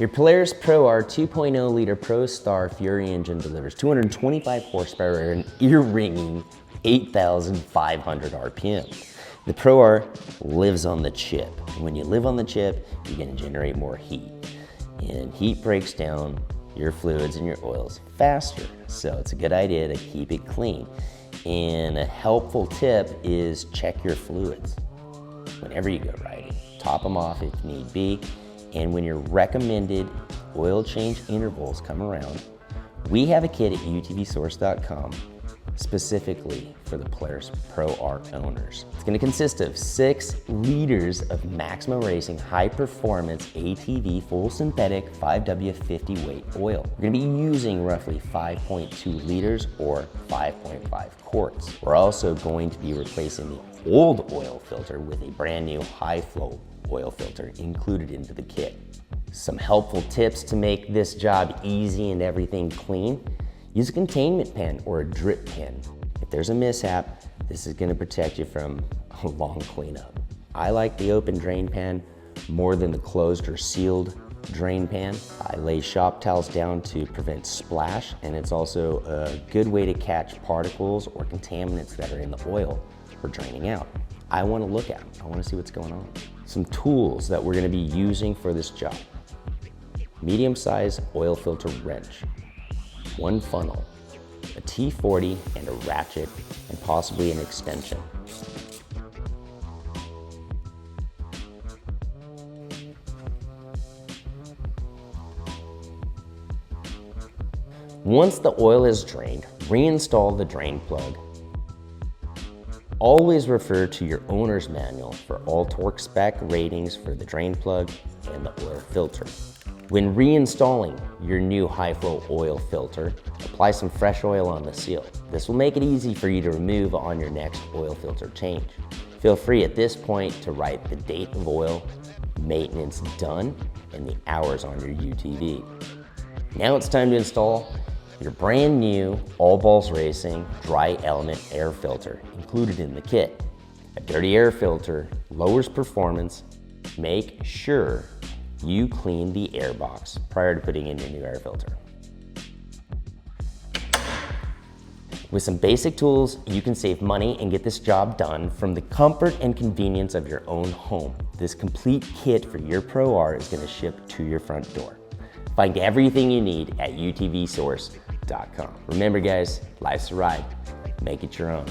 Your Polaris Pro R 2.0 liter Pro Star Fury engine delivers 225 horsepower at an ear-ringing 8,500 RPM. The Pro R lives on the chip. And when you live on the chip, you're gonna generate more heat. And heat breaks down your fluids and your oils faster. So it's a good idea to keep it clean. And a helpful tip is check your fluids whenever you go riding. Top them off if need be. And when your recommended oil change intervals come around, we have a kit at utvsource.com specifically for the Polaris Pro R owners. It's gonna consist of 6 liters of Maxima Racing high performance ATV full synthetic 5W50 weight oil. We're gonna be using roughly 5.2 liters or 5.5 quarts. We're also going to be replacing the old oil filter with a brand new high flow oil filter included into the kit. Some helpful tips to make this job easy and everything clean. Use a containment pan or a drip pan. If there's a mishap, this is gonna protect you from a long cleanup. I like the open drain pan more than the closed or sealed drain pan. I lay shop towels down to prevent splash, and it's also a good way to catch particles or contaminants that are in the oil for draining out. I wanna look at them, I wanna see what's going on. Some tools that we're gonna be using for this job. Medium-sized oil filter wrench, 1 funnel, a T40 and a ratchet, and possibly an extension. Once the oil is drained, reinstall the drain plug. Always refer to your owner's manual for all torque spec ratings for the drain plug and the oil filter. When reinstalling your new high flow oil filter, apply some fresh oil on the seal. This will make it easy for you to remove on your next oil filter change. Feel free at this point to write the date of oil, maintenance done, and the hours on your UTV. Now it's time to install your brand new All Balls Racing dry element air filter included in the kit. A dirty air filter lowers performance. Make sure you clean the air box prior to putting in your new air filter. With some basic tools, you can save money and get this job done from the comfort and convenience of your own home. This complete kit for your Pro R is gonna ship to your front door. Find everything you need at utvsource.com. Remember guys, life's a ride. Make it your own.